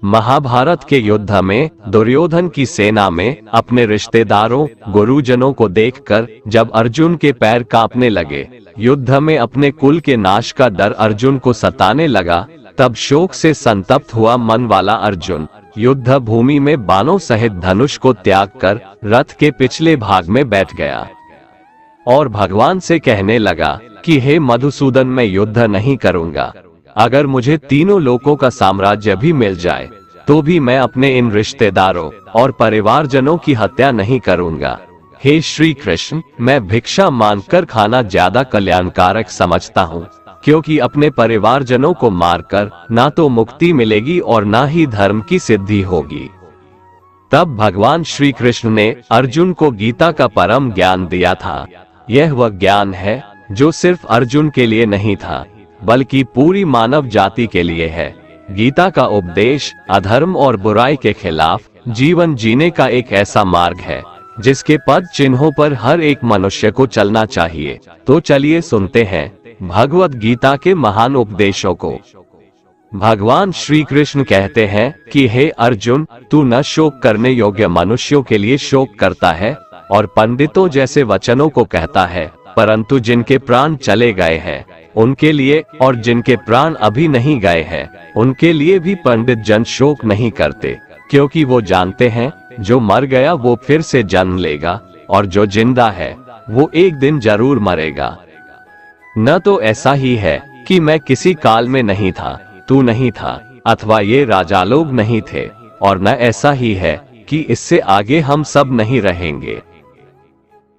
महाभारत के युद्ध में दुर्योधन की सेना में अपने रिश्तेदारों गुरुजनों को देखकर जब अर्जुन के पैर कांपने लगे, युद्ध में अपने कुल के नाश का डर अर्जुन को सताने लगा, तब शोक से संतप्त हुआ मन वाला अर्जुन युद्ध भूमि में बाणों सहित धनुष को त्याग कर रथ के पिछले भाग में बैठ गया और भगवान से कहने लगा कि हे मधुसूदन, मैं युद्ध नहीं करूंगा। अगर मुझे तीनों लोकों का साम्राज्य भी मिल जाए तो भी मैं अपने इन रिश्तेदारों और परिवारजनों की हत्या नहीं करूंगा। हे श्री कृष्ण, मैं भिक्षा मांगकर खाना ज्यादा कल्याणकारक समझता हूँ, क्योंकि अपने परिवारजनों को मारकर ना तो मुक्ति मिलेगी और ना ही धर्म की सिद्धि होगी। तब भगवान श्री कृष्ण ने अर्जुन को गीता का परम ज्ञान दिया था। यह वह ज्ञान है जो सिर्फ अर्जुन के लिए नहीं था, बल्कि पूरी मानव जाति के लिए है। गीता का उपदेश अधर्म और बुराई के खिलाफ जीवन जीने का एक ऐसा मार्ग है जिसके पद चिन्हों पर हर एक मनुष्य को चलना चाहिए। तो चलिए सुनते हैं भगवत गीता के महान उपदेशों को। भगवान श्री कृष्ण कहते हैं कि हे अर्जुन, तू न शोक करने योग्य मनुष्यों के लिए शोक करता है और पंडितों जैसे वचनों को कहता है, परंतु जिनके प्राण चले गए हैं उनके लिए और जिनके प्राण अभी नहीं गए हैं उनके लिए भी पंडित जन शोक नहीं करते, क्योंकि वो जानते हैं जो मर गया वो फिर से जन्म लेगा और जो जिंदा है वो एक दिन जरूर मरेगा। न तो ऐसा ही है कि मैं किसी काल में नहीं था, तू नहीं था, अथवा ये राजा लोग नहीं थे, और न ऐसा ही है कि इससे आगे हम सब नहीं रहेंगे।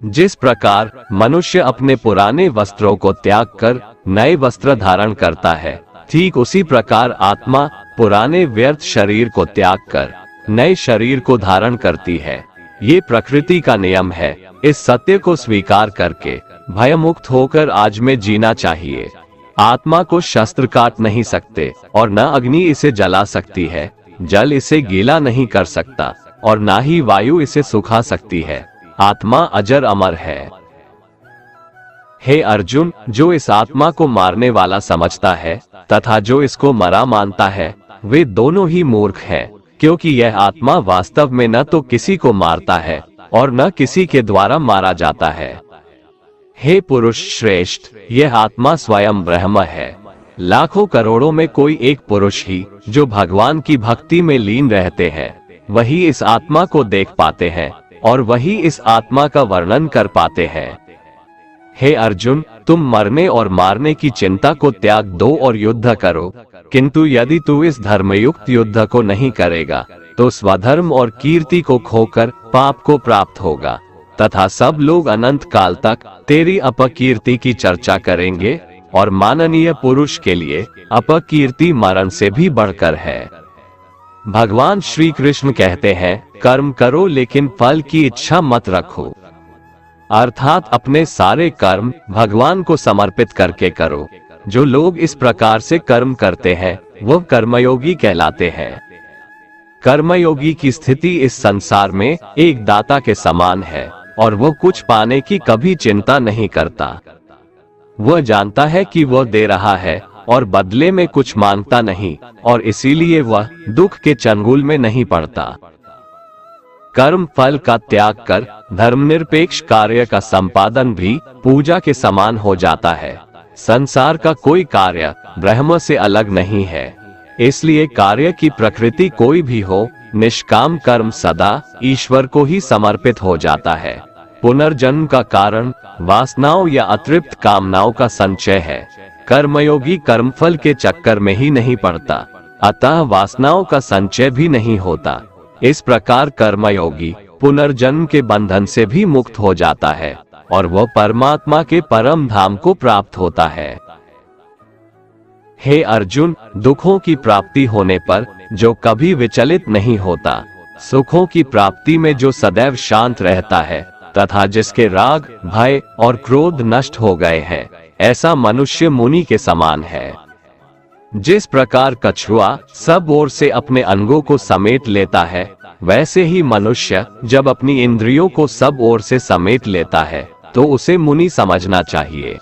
जिस प्रकार मनुष्य अपने पुराने वस्त्रों को त्याग कर नए वस्त्र धारण करता है, ठीक उसी प्रकार आत्मा पुराने व्यर्थ शरीर को त्याग कर नए शरीर को धारण करती है। ये प्रकृति का नियम है। इस सत्य को स्वीकार करके भयमुक्त होकर आज में जीना चाहिए। आत्मा को शस्त्र काट नहीं सकते और न अग्नि इसे जला सकती है, जल इसे गीला नहीं कर सकता और न ही वायु इसे सुखा सकती है। आत्मा अजर अमर है। हे अर्जुन, जो इस आत्मा को मारने वाला समझता है तथा जो इसको मरा मानता है, वे दोनों ही मूर्ख हैं, क्योंकि यह आत्मा वास्तव में न तो किसी को मारता है और न किसी के द्वारा मारा जाता है। हे पुरुष श्रेष्ठ, यह आत्मा स्वयं ब्रह्म है। लाखों करोड़ों में कोई एक पुरुष ही जो भगवान की भक्ति में लीन रहते हैं, वही इस आत्मा को देख पाते हैं और वही इस आत्मा का वर्णन कर पाते हैं। हे अर्जुन, तुम मरने और मारने की चिंता को त्याग दो और युद्ध करो, किंतु यदि तू इस धर्मयुक्त युद्ध को नहीं करेगा तो स्वधर्म और कीर्ति को खोकर पाप को प्राप्त होगा, तथा सब लोग अनंत काल तक तेरी अपकीर्ति की चर्चा करेंगे, और माननीय पुरुष के लिए अपकीर्ति मरण से भी बढ़कर है। भगवान श्री कृष्ण कहते हैं, कर्म करो लेकिन फल की इच्छा मत रखो, अर्थात अपने सारे कर्म भगवान को समर्पित करके करो। जो लोग इस प्रकार से कर्म करते हैं वह कर्मयोगी कहलाते हैं। कर्मयोगी की स्थिति इस संसार में एक दाता के समान है और वह कुछ पाने की कभी चिंता नहीं करता। वह जानता है कि वह दे रहा है और बदले में कुछ मांगता नहीं, और इसीलिए वह दुख के चंगुल में नहीं पड़ता। कर्म फल का त्याग कर धर्मनिरपेक्ष कार्य का संपादन भी पूजा के समान हो जाता है। संसार का कोई कार्य ब्रह्म से अलग नहीं है, इसलिए कार्य की प्रकृति कोई भी हो, निष्काम कर्म सदा ईश्वर को ही समर्पित हो जाता है। पुनर्जन्म का कारण वासनाओं या अतृप्त कामनाओं का संचय है। कर्मयोगी कर्मफल के चक्कर में ही नहीं पड़ता, अतः वासनाओं का संचय भी नहीं होता। इस प्रकार कर्मयोगी पुनर्जन्म के बंधन से भी मुक्त हो जाता है और वह परमात्मा के परम धाम को प्राप्त होता है। हे अर्जुन, दुखों की प्राप्ति होने पर जो कभी विचलित नहीं होता, सुखों की प्राप्ति में जो सदैव शांत रहता है तथा जिसके राग भय और क्रोध नष्ट हो गए हैं, ऐसा मनुष्य मुनि के समान है। जिस प्रकार कछुआ सब ओर से अपने अंगों को समेट लेता है, वैसे ही मनुष्य जब अपनी इंद्रियों को सब ओर से समेट लेता है तो उसे मुनि समझना चाहिए।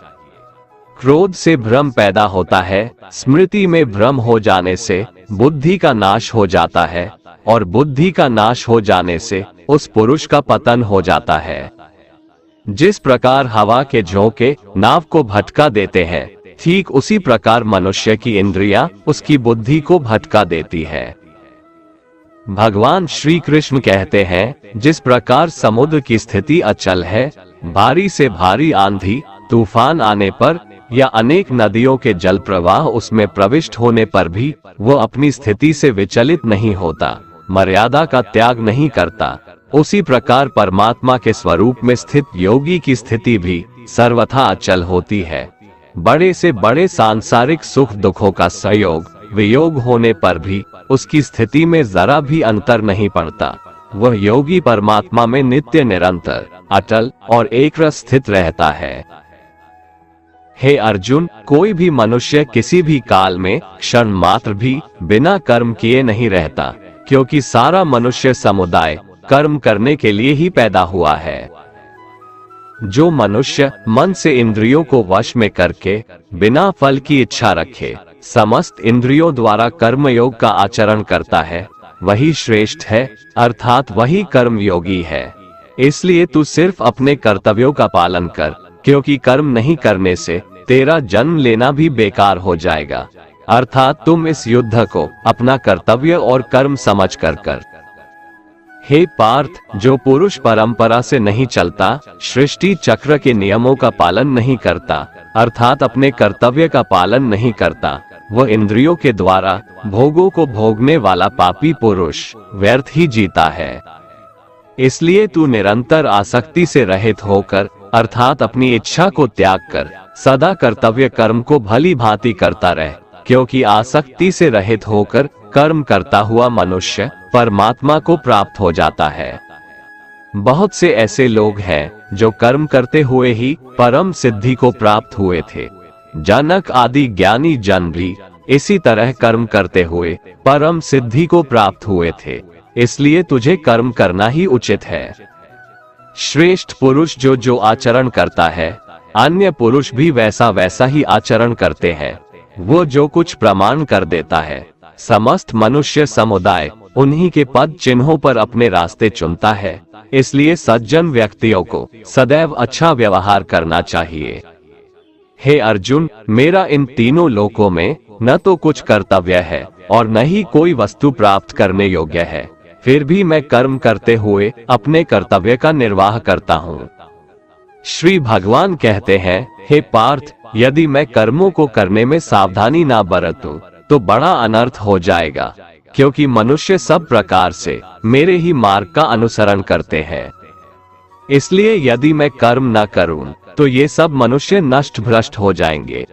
क्रोध से भ्रम पैदा होता है, स्मृति में भ्रम हो जाने से बुद्धि का नाश हो जाता है, और बुद्धि का नाश हो जाने से उस पुरुष का पतन हो जाता है। जिस प्रकार हवा के झोंके नाव को भटका देते हैं, ठीक उसी प्रकार मनुष्य की इंद्रियां उसकी बुद्धि को भटका देती है। भगवान श्री कृष्ण कहते हैं, जिस प्रकार समुद्र की स्थिति अचल है, भारी से भारी आंधी तूफान आने पर या अनेक नदियों के जल प्रवाह उसमें प्रविष्ट होने पर भी वो अपनी स्थिति से विचलित नहीं होता, मर्यादा का त्याग नहीं करता, उसी प्रकार परमात्मा के स्वरूप में स्थित योगी की स्थिति भी सर्वथा अचल होती है। बड़े से बड़े सांसारिक सुख दुखों का संयोग वियोग होने पर भी उसकी स्थिति में जरा भी अंतर नहीं पड़ता। वह योगी परमात्मा में नित्य निरंतर अटल और एक रस स्थित रहता है। हे अर्जुन, कोई भी मनुष्य किसी भी काल में क्षण मात्र भी बिना कर्म किए नहीं रहता, क्योंकि सारा मनुष्य समुदाय कर्म करने के लिए ही पैदा हुआ है। जो मनुष्य मन से इंद्रियों को वश में करके बिना फल की इच्छा रखे समस्त इंद्रियों द्वारा कर्म योग का आचरण करता है, वही श्रेष्ठ है, अर्थात वही कर्म योगी है। इसलिए तू सिर्फ अपने कर्तव्यों का पालन कर, क्योंकि कर्म नहीं करने से तेरा जन्म लेना भी बेकार हो जाएगा। अर्थात तुम इस युद्ध को अपना कर्तव्य और कर्म समझ कर। हे पार्थ, जो पुरुष परंपरा से नहीं चलता, सृष्टि चक्र के नियमों का पालन नहीं करता, अर्थात अपने कर्तव्य का पालन नहीं करता, वह इंद्रियों के द्वारा भोगों को भोगने वाला पापी पुरुष व्यर्थ ही जीता है। इसलिए तू निरंतर आसक्ति से रहित होकर, अर्थात अपनी इच्छा को त्याग कर सदा कर्तव्य कर्म को भली भांति करता रह, क्योंकि आसक्ति से रहित होकर कर्म करता हुआ मनुष्य परमात्मा को प्राप्त हो जाता है। बहुत से ऐसे लोग हैं जो कर्म करते हुए ही परम सिद्धि को प्राप्त हुए थे। जनक आदि ज्ञानी जन भी इसी तरह कर्म करते हुए परम सिद्धि को प्राप्त हुए थे। इसलिए तुझे कर्म करना ही उचित है। श्रेष्ठ पुरुष जो जो आचरण करता है, अन्य पुरुष भी वैसा वैसा ही आचरण करते हैं। वो जो कुछ प्रमाण कर देता है, समस्त मनुष्य समुदाय उन्हीं के पद चिन्हों पर अपने रास्ते चुनता है। इसलिए सज्जन व्यक्तियों को सदैव अच्छा व्यवहार करना चाहिए। हे अर्जुन, मेरा इन तीनों लोकों में न तो कुछ कर्तव्य है और न ही कोई वस्तु प्राप्त करने योग्य है, फिर भी मैं कर्म करते हुए अपने कर्तव्य का निर्वाह करता हूँ। श्री भगवान कहते हैं, हे पार्थ, यदि मैं कर्मों को करने में सावधानी ना बरतूं तो बड़ा अनर्थ हो जाएगा, क्योंकि मनुष्य सब प्रकार से मेरे ही मार्ग का अनुसरण करते हैं। इसलिए यदि मैं कर्म न करूं तो ये सब मनुष्य नष्ट भ्रष्ट हो जाएंगे।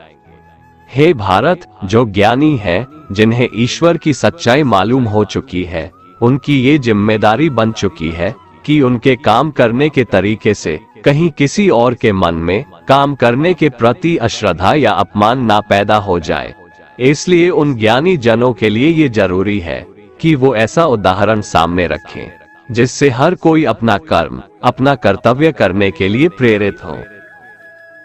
हे भारत, जो ज्ञानी हैं, जिन्हें ईश्वर की सच्चाई मालूम हो चुकी है, उनकी ये जिम्मेदारी बन चुकी है कि उनके काम करने के तरीके से कहीं किसी और के मन में काम करने के प्रति अश्रद्धा या अपमान ना पैदा हो जाए। इसलिए उन ज्ञानी जनों के लिए ये जरूरी है कि वो ऐसा उदाहरण सामने रखें जिससे हर कोई अपना कर्म, अपना कर्तव्य करने के लिए प्रेरित हो।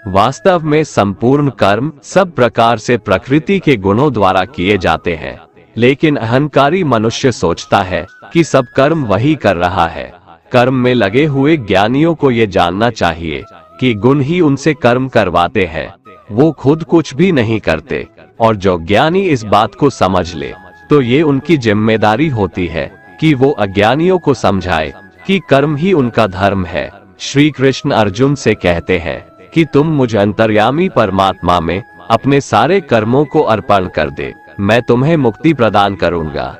वास्तव में संपूर्ण कर्म सब प्रकार से प्रकृति के गुणों द्वारा किए जाते हैं, लेकिन अहंकारी मनुष्य सोचता है कि सब कर्म वही कर रहा है। कर्म में लगे हुए ज्ञानियों को ये जानना चाहिए कि गुण ही उनसे कर्म करवाते हैं, वो खुद कुछ भी नहीं करते। और जो ज्ञानी इस बात को समझ ले तो ये उनकी जिम्मेदारी होती है कि वो अज्ञानियों को समझाए कि कर्म ही उनका धर्म है। श्री कृष्ण अर्जुन से कहते हैं कि तुम मुझ अंतर्यामी परमात्मा में अपने सारे कर्मों को अर्पण कर दे, मैं तुम्हें मुक्ति प्रदान करूंगा।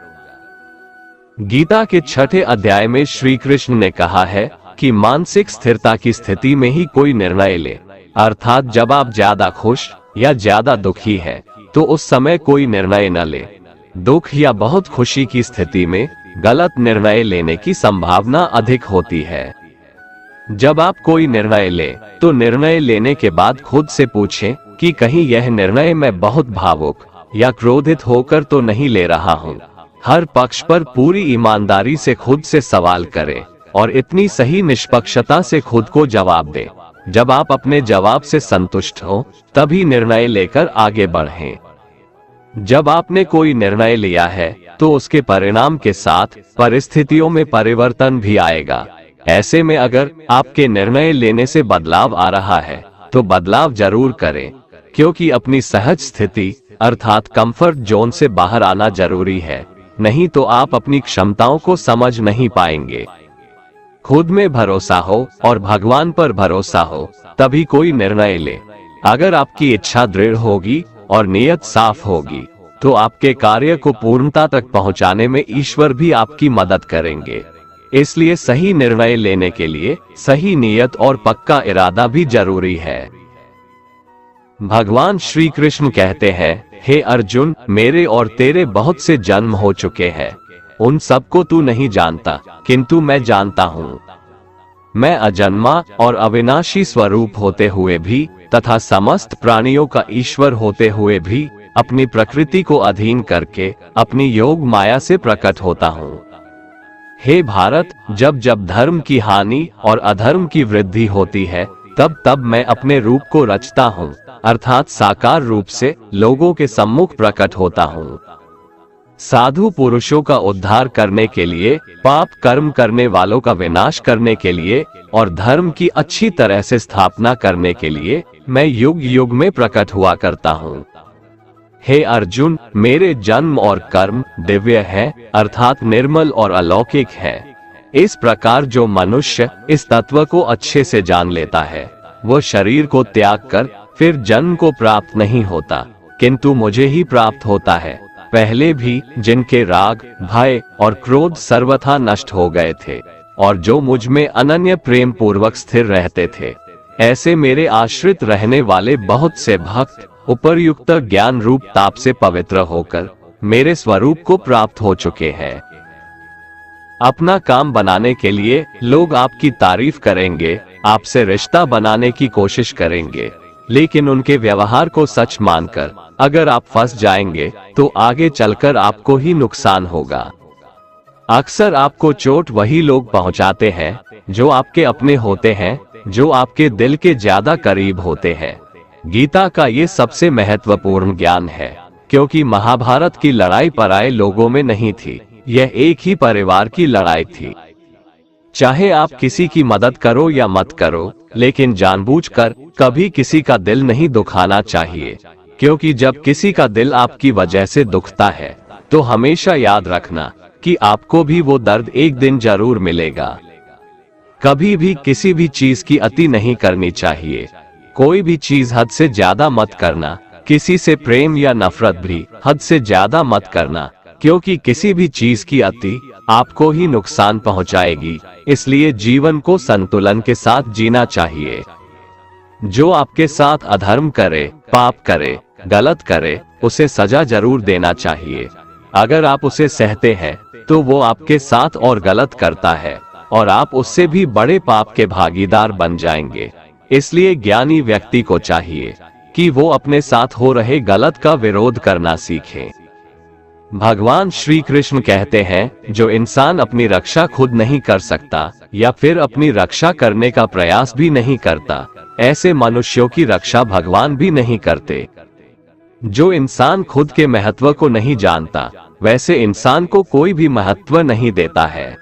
गीता के 6ठे अध्याय में श्री कृष्ण ने कहा है कि मानसिक स्थिरता की स्थिति में ही कोई निर्णय ले, अर्थात जब आप ज्यादा खुश या ज्यादा दुखी हैं, तो उस समय कोई निर्णय न ले। दुख या बहुत खुशी की स्थिति में गलत निर्णय लेने की संभावना अधिक होती है। जब आप कोई निर्णय ले तो निर्णय लेने के बाद खुद से पूछें कि कहीं यह निर्णय मैं बहुत भावुक या क्रोधित होकर तो नहीं ले रहा हूँ। हर पक्ष पर पूरी ईमानदारी से खुद से सवाल करें और इतनी सही निष्पक्षता से खुद को जवाब दें जब आप अपने जवाब से संतुष्ट हो तभी निर्णय लेकर आगे बढ़ें। जब आपने कोई निर्णय लिया है तो उसके परिणाम के साथ परिस्थितियों में परिवर्तन भी आएगा। ऐसे में अगर आपके निर्णय लेने से बदलाव आ रहा है तो बदलाव जरूर करें, क्योंकि अपनी सहज स्थिति अर्थात कंफर्ट जोन से बाहर आना जरूरी है, नहीं तो आप अपनी क्षमताओं को समझ नहीं पाएंगे। खुद में भरोसा हो और भगवान पर भरोसा हो तभी कोई निर्णय ले। अगर आपकी इच्छा दृढ़ होगी और नियत साफ होगी तो आपके कार्य को पूर्णता तक पहुंचाने में ईश्वर भी आपकी मदद करेंगे। इसलिए सही निर्णय लेने के लिए सही नियत और पक्का इरादा भी जरूरी है। भगवान श्री कृष्ण कहते हैं, हे अर्जुन, मेरे और तेरे बहुत से जन्म हो चुके हैं, उन सबको तू नहीं जानता, किंतु मैं जानता हूँ। मैं अजन्मा और अविनाशी स्वरूप होते हुए भी तथा समस्त प्राणियों का ईश्वर होते हुए भी अपनी प्रकृति को अधीन करके अपनी योग माया से प्रकट होता हूँ। हे भारत, जब जब धर्म की हानि और अधर्म की वृद्धि होती है तब तब मैं अपने रूप को रचता हूँ, अर्थात साकार रूप से लोगों के सम्मुख प्रकट होता हूँ। साधु पुरुषों का उद्धार करने के लिए, पाप कर्म करने वालों का विनाश करने के लिए और धर्म की अच्छी तरह से स्थापना करने के लिए मैं युग युग में प्रकट हुआ करता हूँ। हे अर्जुन, मेरे जन्म और कर्म दिव्य है, अर्थात निर्मल और अलौकिक है। इस प्रकार जो मनुष्य इस तत्व को अच्छे से जान लेता है वो शरीर को त्याग कर फिर जन्म को प्राप्त नहीं होता, किंतु मुझे ही प्राप्त होता है। पहले भी जिनके राग, भय और क्रोध सर्वथा नष्ट हो गए थे और जो मुझ में अनन्य प्रेम पूर्वक स्थिर रहते थे, ऐसे मेरे आश्रित रहने वाले बहुत से भक्त उपर्युक्त ज्ञान रूप ताप से पवित्र होकर मेरे स्वरूप को प्राप्त हो चुके हैं। अपना काम बनाने के लिए लोग आपकी तारीफ करेंगे, आपसे रिश्ता बनाने की कोशिश करेंगे, लेकिन उनके व्यवहार को सच मानकर अगर आप फंस जाएंगे तो आगे चलकर आपको ही नुकसान होगा। अक्सर आपको चोट वही लोग पहुंचाते हैं जो आपके अपने होते हैं, जो आपके दिल के ज्यादा करीब होते हैं। गीता का ये सबसे महत्वपूर्ण ज्ञान है, क्योंकि महाभारत की लड़ाई पराये लोगों में नहीं थी, यह एक ही परिवार की लड़ाई थी। चाहे आप किसी की मदद करो या मत करो, लेकिन जानबूझकर कभी किसी का दिल नहीं दुखाना चाहिए, क्योंकि जब किसी का दिल आपकी वजह से दुखता है तो हमेशा याद रखना कि आपको भी वो दर्द एक दिन जरूर मिलेगा। कभी भी किसी भी चीज की अति नहीं करनी चाहिए। कोई भी चीज हद से ज्यादा मत करना, किसी से प्रेम या नफरत भी हद से ज्यादा मत करना, क्योंकि किसी भी चीज की अति आपको ही नुकसान पहुंचाएगी। इसलिए जीवन को संतुलन के साथ जीना चाहिए। जो आपके साथ अधर्म करे, पाप करे, गलत करे, उसे सजा जरूर देना चाहिए। अगर आप उसे सहते हैं तो वो आपके साथ और गलत करता है और आप उससे भी बड़े पाप के भागीदार बन जाएंगे। इसलिए ज्ञानी व्यक्ति को चाहिए कि वो अपने साथ हो रहे गलत का विरोध करना सीखे। भगवान श्री कृष्ण कहते हैं, जो इंसान अपनी रक्षा खुद नहीं कर सकता या फिर अपनी रक्षा करने का प्रयास भी नहीं करता, ऐसे मनुष्यों की रक्षा भगवान भी नहीं करते। जो इंसान खुद के महत्व को नहीं जानता, वैसे इंसान को कोई भी महत्व नहीं देता है।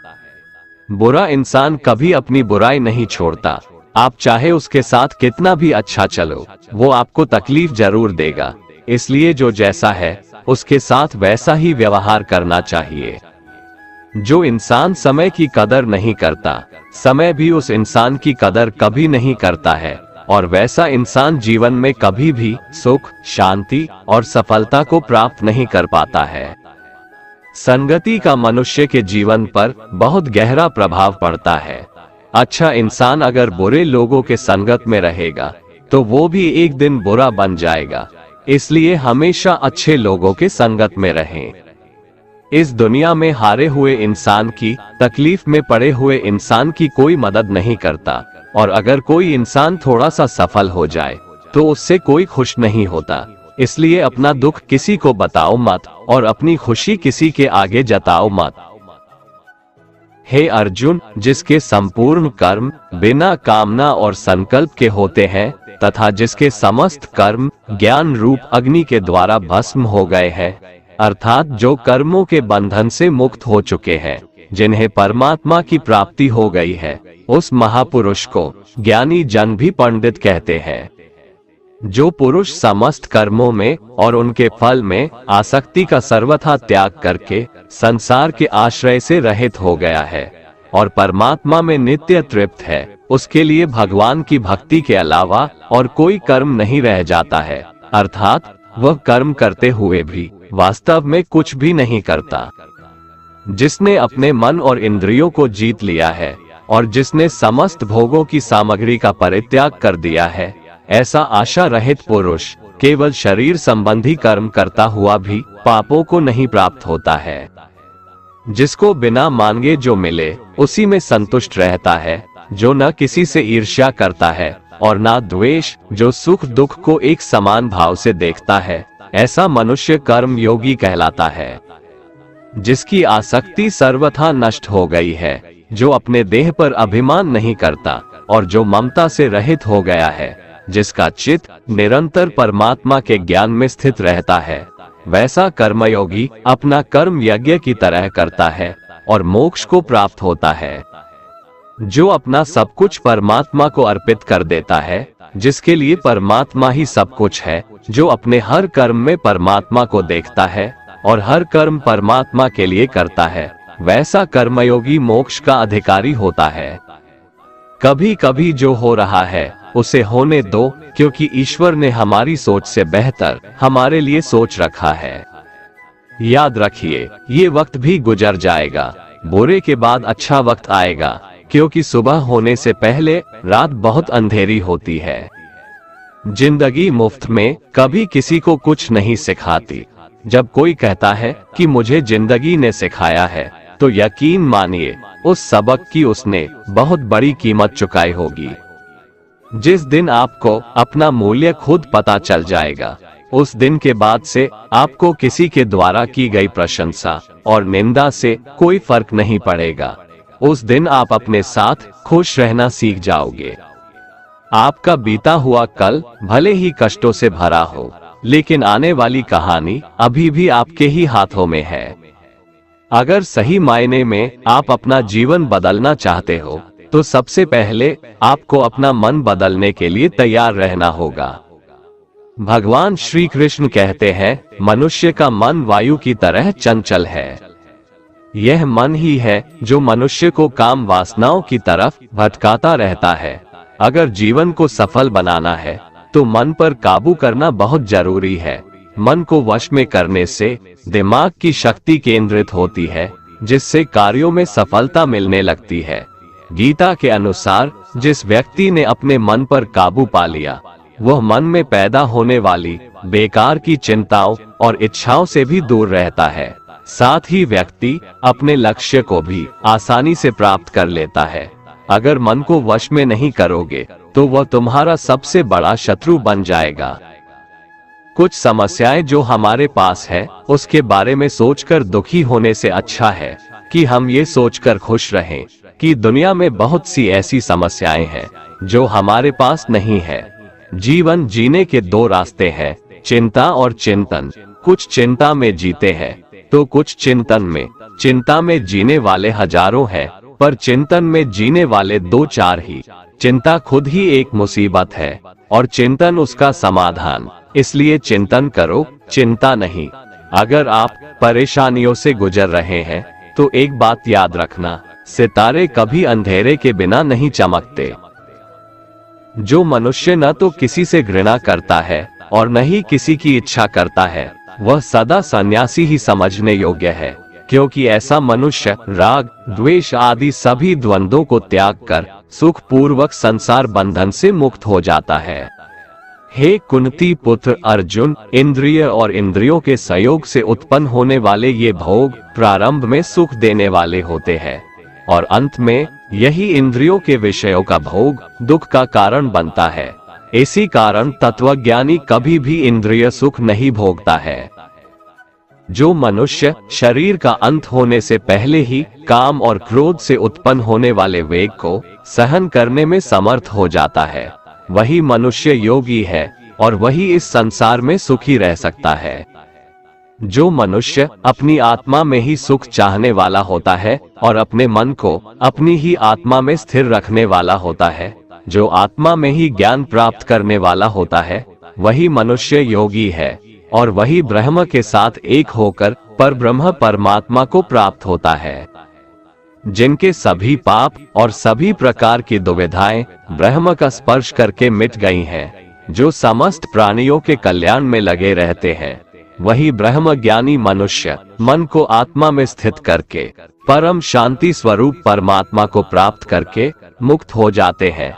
बुरा इंसान कभी अपनी बुराई नहीं छोड़ता। आप चाहे उसके साथ कितना भी अच्छा चलो, वो आपको तकलीफ जरूर देगा। इसलिए जो जैसा है उसके साथ वैसा ही व्यवहार करना चाहिए। जो इंसान समय की कदर नहीं करता, समय भी उस इंसान की कदर कभी नहीं करता है, और वैसा इंसान जीवन में कभी भी सुख, शांति और सफलता को प्राप्त नहीं कर पाता है। संगति का मनुष्य के जीवन पर बहुत गहरा प्रभाव पड़ता है। अच्छा इंसान अगर बुरे लोगों के संगत में रहेगा तो वो भी एक दिन बुरा बन जाएगा। इसलिए हमेशा अच्छे लोगों के संगत में रहें। इस दुनिया में हारे हुए इंसान की, तकलीफ में पड़े हुए इंसान की कोई मदद नहीं करता, और अगर कोई इंसान थोड़ा सा सफल हो जाए तो उससे कोई खुश नहीं होता। इसलिए अपना दुख किसी को बताओ मत और अपनी खुशी किसी के आगे जताओ मत। हे अर्जुन, जिसके संपूर्ण कर्म बिना कामना और संकल्प के होते हैं तथा जिसके समस्त कर्म ज्ञान रूप अग्नि के द्वारा भस्म हो गए हैं, अर्थात जो कर्मों के बंधन से मुक्त हो चुके हैं, जिन्हें परमात्मा की प्राप्ति हो गई है, उस महापुरुष को ज्ञानी जन भी पंडित कहते हैं। जो पुरुष समस्त कर्मों में और उनके फल में आसक्ति का सर्वथा त्याग करके संसार के आश्रय से रहित हो गया है और परमात्मा में नित्य तृप्त है, उसके लिए भगवान की भक्ति के अलावा और कोई कर्म नहीं रह जाता है, अर्थात वह कर्म करते हुए भी वास्तव में कुछ भी नहीं करता। जिसने अपने मन और इंद्रियों को जीत लिया है और जिसने समस्त भोगों की सामग्री का परित्याग कर दिया है, ऐसा आशा रहित पुरुष केवल शरीर संबंधी कर्म करता हुआ भी पापों को नहीं प्राप्त होता है। जिसको बिना मांगे जो मिले उसी में संतुष्ट रहता है, जो न किसी से ईर्ष्या करता है और न द्वेष, जो सुख दुख को एक समान भाव से देखता है, ऐसा मनुष्य कर्म योगी कहलाता है। जिसकी आसक्ति सर्वथा नष्ट हो गई है, जो अपने देह पर अभिमान नहीं करता और जो ममता से रहित हो गया है, जिसका चित्त निरंतर परमात्मा के ज्ञान में स्थित रहता है, वैसा कर्मयोगी अपना कर्म यज्ञ की तरह करता है और मोक्ष को प्राप्त होता है। जो अपना सब कुछ परमात्मा को अर्पित कर देता है, जिसके लिए परमात्मा ही सब कुछ है, जो अपने हर कर्म में परमात्मा को देखता है और हर कर्म परमात्मा के लिए करता है, वैसा कर्मयोगी मोक्ष का अधिकारी होता है। कभी कभी जो हो रहा है उसे होने दो, क्योंकि ईश्वर ने हमारी सोच से बेहतर हमारे लिए सोच रखा है। याद रखिए, ये वक्त भी गुजर जाएगा, बुरे के बाद अच्छा वक्त आएगा, क्योंकि सुबह होने से पहले रात बहुत अंधेरी होती है। जिंदगी मुफ्त में कभी किसी को कुछ नहीं सिखाती। जब कोई कहता है कि मुझे जिंदगी ने सिखाया है, तो यकीन मानिए उस सबक की उसने बहुत बड़ी कीमत चुकाई होगी। जिस दिन आपको अपना मूल्य खुद पता चल जाएगा, उस दिन के बाद से आपको किसी के द्वारा की गई प्रशंसा और निंदा से कोई फर्क नहीं पड़ेगा। उस दिन आप अपने साथ खुश रहना सीख जाओगे। आपका बीता हुआ कल भले ही कष्टों से भरा हो, लेकिन आने वाली कहानी अभी भी आपके ही हाथों में है। अगर सही मायने में आप अपना जीवन बदलना चाहते हो, तो सबसे पहले आपको अपना मन बदलने के लिए तैयार रहना होगा। भगवान श्री कृष्ण कहते हैं, मनुष्य का मन वायु की तरह चंचल है। यह मन ही है जो मनुष्य को काम वासनाओं की तरफ भटकाता रहता है। अगर जीवन को सफल बनाना है तो मन पर काबू करना बहुत जरूरी है। मन को वश में करने से दिमाग की शक्ति केंद्रित होती है, जिससे कार्यों में सफलता मिलने लगती है। गीता के अनुसार जिस व्यक्ति ने अपने मन पर काबू पा लिया, वह मन में पैदा होने वाली बेकार की चिंताओं और इच्छाओं से भी दूर रहता है। साथ ही व्यक्ति अपने लक्ष्य को भी आसानी से प्राप्त कर लेता है। अगर मन को वश में नहीं करोगे तो वह तुम्हारा सबसे बड़ा शत्रु बन जाएगा। कुछ समस्याएं जो हमारे पास है, उसके बारे में सोचकर दुखी होने से अच्छा है कि हम ये सोचकर खुश रहें कि दुनिया में बहुत सी ऐसी समस्याएं हैं जो हमारे पास नहीं है। जीवन जीने के दो रास्ते हैं, चिंता और चिंतन। कुछ चिंता में जीते हैं तो कुछ चिंतन में। चिंता में जीने वाले हजारों हैं, पर चिंतन में जीने वाले दो चार ही। चिंता खुद ही एक मुसीबत है और चिंतन उसका समाधान। इसलिए चिंतन करो, चिंता नहीं। अगर आप परेशानियों से गुजर रहे हैं तो एक बात याद रखना, सितारे कभी अंधेरे के बिना नहीं चमकते। जो मनुष्य न तो किसी से घृणा करता है और न ही किसी की इच्छा करता है, वह सदा सन्यासी ही समझने योग्य है, क्योंकि ऐसा मनुष्य राग, द्वेष आदि सभी द्वंद्वों को त्याग कर सुख पूर्वक संसार बंधन से मुक्त हो जाता है। हे कुंती पुत्र अर्जुन, इंद्रिय और इंद्रियों के संयोग से उत्पन्न होने वाले ये भोग प्रारंभ में सुख देने वाले होते हैं और अंत में यही इंद्रियों के विषयों का भोग दुख का कारण बनता है। इसी कारण तत्वज्ञानी कभी भी इंद्रिय सुख नहीं भोगता है। जो मनुष्य शरीर का अंत होने से पहले ही काम और क्रोध से उत्पन्न होने वाले वेग को सहन करने में समर्थ हो जाता है, वही मनुष्य योगी है और वही इस संसार में सुखी रह सकता है। जो मनुष्य अपनी आत्मा में ही सुख चाहने वाला होता है और अपने मन को अपनी ही आत्मा में स्थिर रखने वाला होता है, जो आत्मा में ही ज्ञान प्राप्त करने वाला होता है, वही मनुष्य योगी है और वही ब्रह्म के साथ एक होकर परब्रह्म परमात्मा को प्राप्त होता है। जिनके सभी पाप और सभी प्रकार की दुविधाएं ब्रह्म का स्पर्श करके मिट गई हैं, जो समस्त प्राणियों के कल्याण में लगे रहते हैं, वही ब्रह्म ज्ञानी मनुष्य मन को आत्मा में स्थित करके परम शांति स्वरूप परमात्मा को प्राप्त करके मुक्त हो जाते हैं।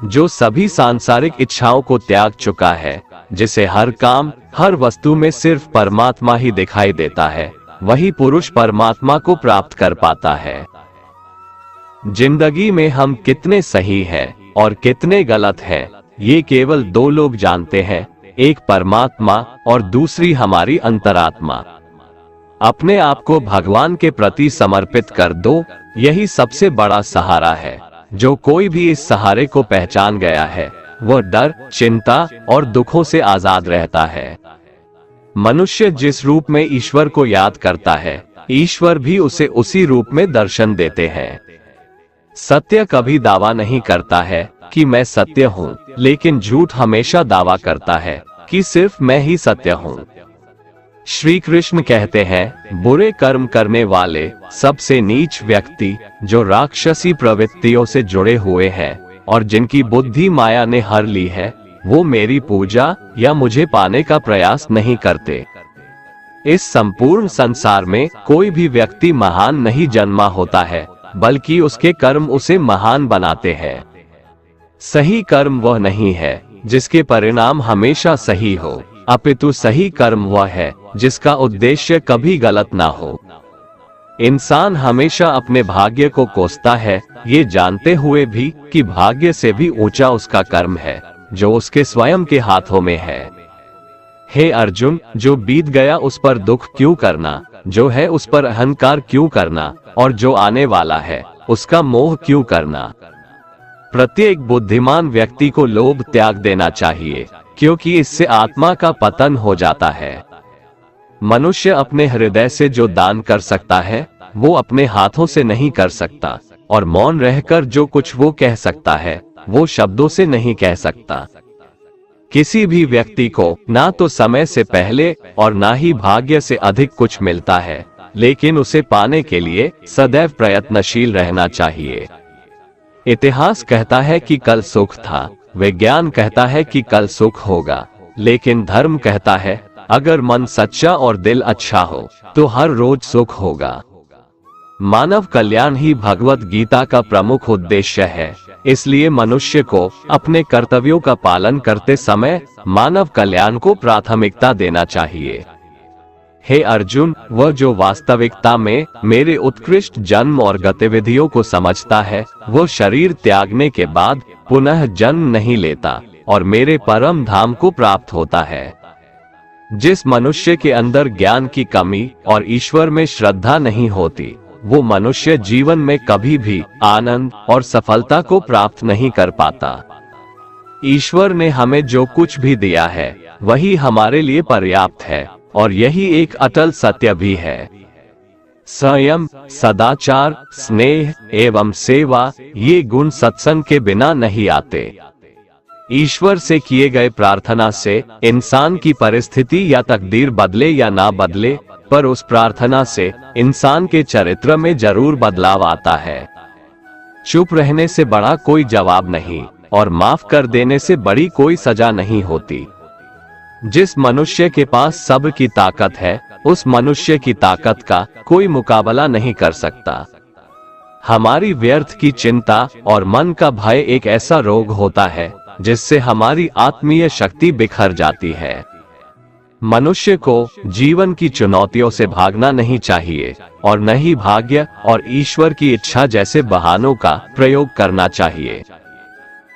जो सभी सांसारिक इच्छाओं को त्याग चुका है, जिसे हर काम हर वस्तु में सिर्फ परमात्मा ही दिखाई देता है, वही पुरुष परमात्मा को प्राप्त कर पाता है। जिंदगी में हम कितने सही हैं और कितने गलत हैं, ये केवल दो लोग जानते हैं, एक परमात्मा और दूसरी हमारी अंतरात्मा। अपने आप को भगवान के प्रति समर्पित कर दो, यही सबसे बड़ा सहारा है। जो कोई भी इस सहारे को पहचान गया है, वह डर, चिंता और दुखों से आजाद रहता है। मनुष्य जिस रूप में ईश्वर को याद करता है, ईश्वर भी उसे उसी रूप में दर्शन देते हैं। सत्य कभी दावा नहीं करता है कि मैं सत्य हूँ, लेकिन झूठ हमेशा दावा करता है कि सिर्फ मैं ही सत्य हूँ। श्री कृष्ण कहते हैं, बुरे कर्म करने वाले सबसे नीच व्यक्ति जो राक्षसी प्रवृत्तियों से जुड़े हुए हैं और जिनकी बुद्धि माया ने हर ली है, वो मेरी पूजा या मुझे पाने का प्रयास नहीं करते। इस संपूर्ण संसार में कोई भी व्यक्ति महान नहीं जन्मा होता है, बल्कि उसके कर्म उसे महान बनाते हैं। सही कर्म वह नहीं है जिसके परिणाम हमेशा सही हो, अपितु सही कर्म वह है जिसका उद्देश्य कभी गलत ना हो। इंसान हमेशा अपने भाग्य को कोसता है, ये जानते हुए भी कि भाग्य से भी ऊंचा उसका कर्म है जो उसके स्वयं के हाथों में है। हे अर्जुन, जो बीत गया उस पर दुख क्यों करना, जो है उस पर अहंकार क्यों करना, और जो आने वाला है उसका मोह क्यों करना। प्रत्येक बुद्धिमान व्यक्ति को लोभ त्याग देना चाहिए, क्योंकि इससे आत्मा का पतन हो जाता है। मनुष्य अपने हृदय से जो दान कर सकता है, वो अपने हाथों से नहीं कर सकता, और मौन रहकर जो कुछ वो कह सकता है, वो शब्दों से नहीं कह सकता। किसी भी व्यक्ति को ना तो समय से पहले और ना ही भाग्य से अधिक कुछ मिलता है, लेकिन उसे पाने के लिए सदैव प्रयत्नशील रहना चाहिए। इतिहास कहता है कि कल सुख था, विज्ञान कहता है कि कल सुख होगा, लेकिन धर्म कहता है अगर मन सच्चा और दिल अच्छा हो तो हर रोज सुख होगा। मानव कल्याण ही भगवत गीता का प्रमुख उद्देश्य है, इसलिए मनुष्य को अपने कर्तव्यों का पालन करते समय मानव कल्याण को प्राथमिकता देना चाहिए। हे अर्जुन, वह जो वास्तविकता में मेरे उत्कृष्ट जन्म और गतिविधियों को समझता है, वो शरीर त्यागने के बाद पुनः जन्म नहीं लेता और मेरे परम धाम को प्राप्त होता है। जिस मनुष्य के अंदर ज्ञान की कमी और ईश्वर में श्रद्धा नहीं होती, वो मनुष्य जीवन में कभी भी आनंद और सफलता को प्राप्त नहीं कर पाता। ईश्वर ने हमें जो कुछ भी दिया है, वही हमारे लिए पर्याप्त है, और यही एक अटल सत्य भी है। संयम, सदाचार, स्नेह एवं सेवा, ये गुण सत्संग के बिना नहीं आते। ईश्वर से किए गए प्रार्थना से इंसान की परिस्थिति या तकदीर बदले या ना बदले, पर उस प्रार्थना से इंसान के चरित्र में जरूर बदलाव आता है। चुप रहने से बड़ा कोई जवाब नहीं, और माफ कर देने से बड़ी कोई सजा नहीं होती। जिस मनुष्य के पास सब्र की ताकत है, उस मनुष्य की ताकत का कोई मुकाबला नहीं कर सकता। हमारी व्यर्थ की चिंता और मन का भय एक ऐसा रोग होता है जिससे हमारी आत्मीय शक्ति बिखर जाती है। मनुष्य को जीवन की चुनौतियों से भागना नहीं चाहिए और न ही भाग्य और ईश्वर की इच्छा जैसे बहानों का प्रयोग करना चाहिए।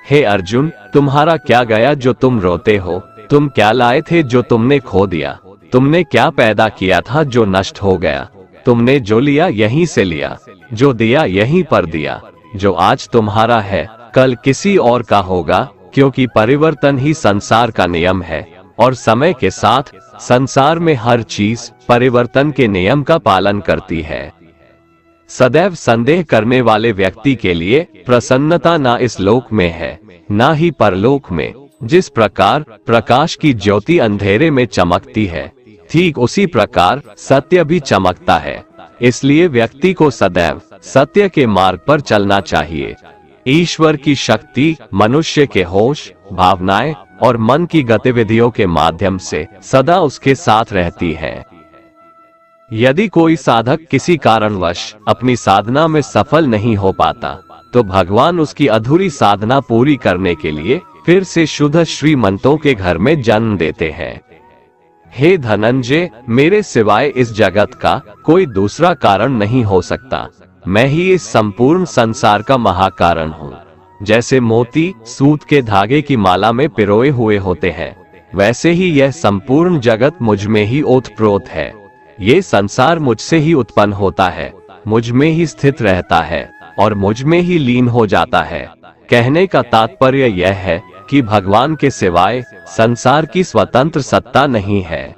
हे अर्जुन, तुम्हारा क्या गया जो तुम रोते हो? तुम क्या लाए थे जो तुमने खो दिया? तुमने क्या पैदा किया था जो नष्ट हो गया? तुमने जो लिया यहीं से लिया, जो दिया यहीं पर दिया। जो आज तुम्हारा है कल किसी और का होगा, क्योंकि परिवर्तन ही संसार का नियम है और समय के साथ संसार में हर चीज परिवर्तन के नियम का पालन करती है। सदैव संदेह करने वाले व्यक्ति के लिए प्रसन्नता ना इस लोक में है ना ही परलोक में। जिस प्रकार प्रकाश की ज्योति अंधेरे में चमकती है, ठीक उसी प्रकार सत्य भी चमकता है। इसलिए व्यक्ति को सदैव सत्य के मार्ग पर चलना चाहिए। ईश्वर की शक्ति मनुष्य के होश, भावनाएं और मन की गतिविधियों के माध्यम से सदा उसके साथ रहती है। यदि कोई साधक किसी कारणवश अपनी साधना में सफल नहीं हो पाता, तो भगवान उसकी अधूरी साधना पूरी करने के लिए फिर से शुद्ध श्रीमंतों के घर में जन्म देते हैं। हे धनंजय, मेरे सिवाय इस जगत का कोई दूसरा कारण नहीं हो सकता। मैं ही इस संपूर्ण संसार का महाकारण हूँ। जैसे मोती सूत के धागे की माला में पिरोए हुए होते हैं, वैसे ही यह संपूर्ण जगत मुझ में ही ओतप्रोत है। ये संसार मुझसे ही उत्पन्न होता है, मुझ में ही स्थित रहता है और मुझ में ही लीन हो जाता है। कहने का तात्पर्य यह है कि भगवान के सिवाय संसार की स्वतंत्र सत्ता नहीं है।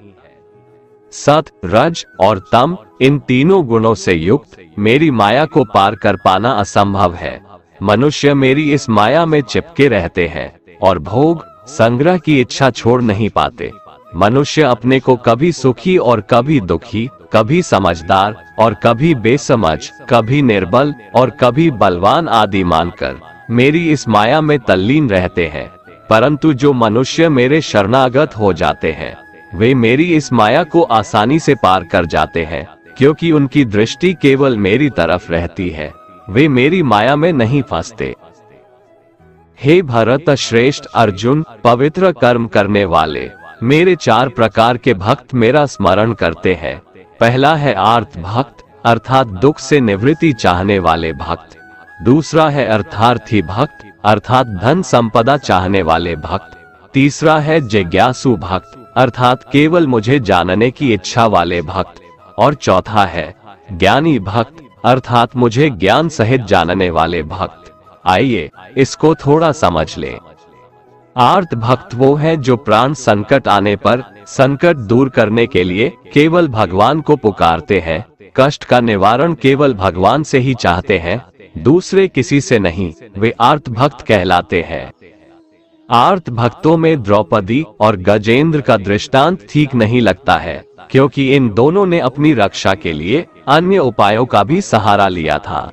सत, रज और तम, इन तीनों गुणों से युक्त मेरी माया को पार कर पाना असंभव है। मनुष्य मेरी इस माया में चिपके रहते हैं और भोग संग्रह की इच्छा छोड़ नहीं पाते। मनुष्य अपने को कभी सुखी और कभी दुखी, कभी समझदार और कभी बेसमझ, कभी निर्बल और कभी बलवान आदि मानकर मेरी इस माया में तल्लीन रहते हैं। परंतु जो मनुष्य मेरे शरणागत हो जाते हैं, वे मेरी इस माया को आसानी से पार कर जाते हैं, क्योंकि उनकी दृष्टि केवल मेरी तरफ रहती है। वे मेरी माया में नहीं फंसते। हे भरत श्रेष्ठ अर्जुन, पवित्र कर्म करने वाले मेरे 4 प्रकार के भक्त मेरा स्मरण करते हैं। पहला है आर्त भक्त, अर्थात दुख से निवृत्ति चाहने वाले भक्त। दूसरा है अर्थार्थी भक्त, अर्थात धन संपदा चाहने वाले भक्त। तीसरा है जिज्ञासु भक्त, अर्थात केवल मुझे जानने की इच्छा वाले भक्त। और चौथा है ज्ञानी भक्त, अर्थात मुझे ज्ञान सहित जानने वाले भक्त। आइए इसको थोड़ा समझ लें। आर्त भक्त वो है जो प्राण संकट आने पर संकट दूर करने के लिए केवल भगवान को पुकारते हैं, कष्ट का निवारण केवल भगवान से ही चाहते हैं, दूसरे किसी से नहीं। वे आर्त भक्त कहलाते हैं। आर्त भक्तों में द्रौपदी और गजेंद्र का दृष्टांत ठीक नहीं लगता है, क्योंकि इन दोनों ने अपनी रक्षा के लिए अन्य उपायों का भी सहारा लिया था।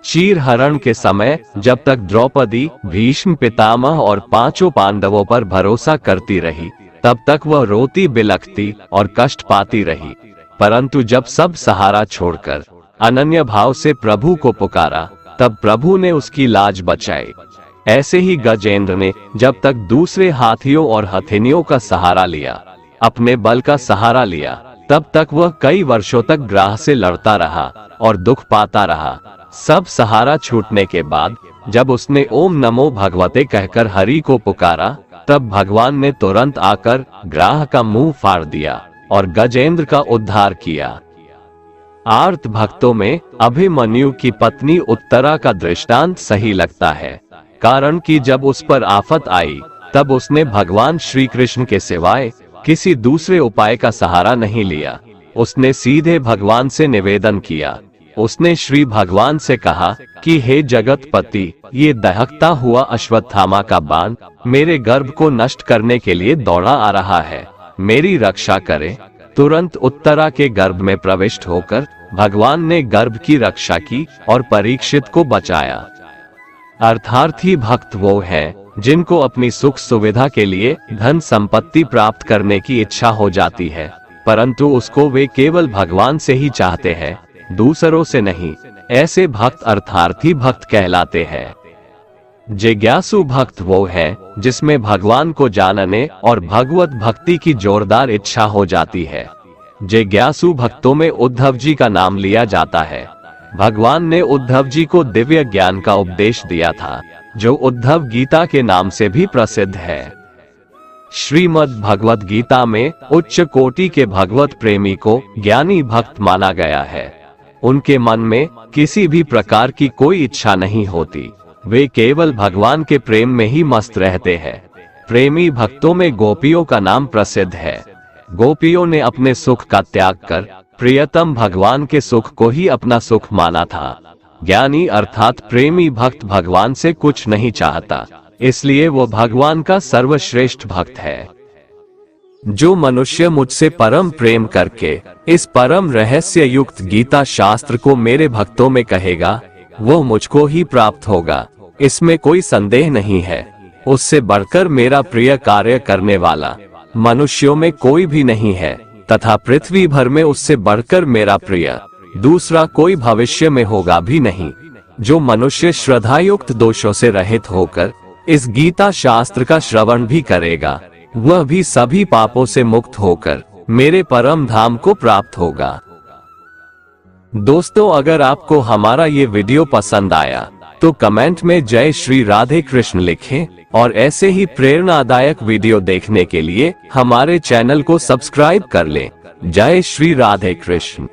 चीरहरण के समय जब तक द्रौपदी भीष्म पितामह और 5 पांडवों पर भरोसा करती रही, तब तक वह रोती बिलखती और कष्ट पाती रही। परंतु जब सब सहारा छोड़कर अनन्य भाव से प्रभु को पुकारा, तब प्रभु ने उसकी लाज बचाई। ऐसे ही गजेंद्र ने जब तक दूसरे हाथियों और हथिनियों का सहारा लिया, अपने बल का सहारा लिया, तब तक वह कई वर्षों तक ग्राह से लड़ता रहा और दुख पाता रहा। सब सहारा छूटने के बाद जब उसने ओम नमो भगवते कहकर हरि को पुकारा, तब भगवान ने तुरंत आकर ग्राह का मुंह फाड़ दिया और गजेंद्र का उद्धार किया। आर्त भक्तों में अभिमन्यु की पत्नी उत्तरा का दृष्टांत सही लगता है, कारण कि जब उस पर आफत आई, तब उसने भगवान श्री कृष्ण के सिवाय किसी दूसरे उपाय का सहारा नहीं लिया। उसने सीधे भगवान से निवेदन किया। उसने श्री भगवान से कहा कि हे जगतपति, ये दहकता हुआ अश्वत्थामा का बाण मेरे गर्भ को नष्ट करने के लिए दौड़ा आ रहा है, मेरी रक्षा करें। तुरंत उत्तरा के गर्भ में प्रविष्ट होकर भगवान ने गर्भ की रक्षा की और परीक्षित को बचाया। अर्थार्थी भक्त वो हैं जिनको अपनी सुख सुविधा के लिए धन संपत्ति प्राप्त करने की इच्छा हो जाती है, परंतु उसको वे केवल भगवान से ही चाहते हैं, दूसरों से नहीं। ऐसे भक्त अर्थार्थी भक्त कहलाते हैं। जिज्ञासु भक्त वो है जिसमें भगवान को जानने और भगवत भक्ति की जोरदार इच्छा हो जाती है। जिज्ञासु भक्तों में उद्धव जी का नाम लिया जाता है। भगवान ने उद्धव जी को दिव्य ज्ञान का उपदेश दिया था, जो उद्धव गीता के नाम से भी प्रसिद्ध है। श्रीमद् भगवत गीता में उच्च कोटि के भगवत प्रेमी को ज्ञानी भक्त माना गया है। उनके मन में किसी भी प्रकार की कोई इच्छा नहीं होती, वे केवल भगवान के प्रेम में ही मस्त रहते हैं। प्रेमी भक्तों में गोपियों का नाम प्रसिद्ध है। गोपियों ने अपने सुख का त्याग कर प्रियतम भगवान के सुख को ही अपना सुख माना था। ज्ञानी अर्थात प्रेमी भक्त भगवान से कुछ नहीं चाहता, इसलिए वो भगवान का सर्वश्रेष्ठ भक्त है। जो मनुष्य मुझसे परम प्रेम करके इस परम रहस्य युक्त गीता शास्त्र को मेरे भक्तों में कहेगा, वो मुझको ही प्राप्त होगा, इसमें कोई संदेह नहीं है। उससे बढ़कर मेरा प्रिय कार्य करने वाला मनुष्यों में कोई भी नहीं है, तथा पृथ्वी भर में उससे बढ़कर मेरा प्रिय दूसरा कोई भविष्य में होगा भी नहीं। जो मनुष्य श्रद्धायुक्त दोषों से रहित होकर इस गीता शास्त्र का श्रवण भी करेगा, वह भी सभी पापों से मुक्त होकर मेरे परम धाम को प्राप्त होगा। दोस्तों, अगर आपको हमारा ये वीडियो पसंद आया तो कमेंट में जय श्री राधे कृष्ण लिखें और ऐसे ही प्रेरणादायक वीडियो देखने के लिए हमारे चैनल को सब्सक्राइब कर लें। जय श्री राधे कृष्ण।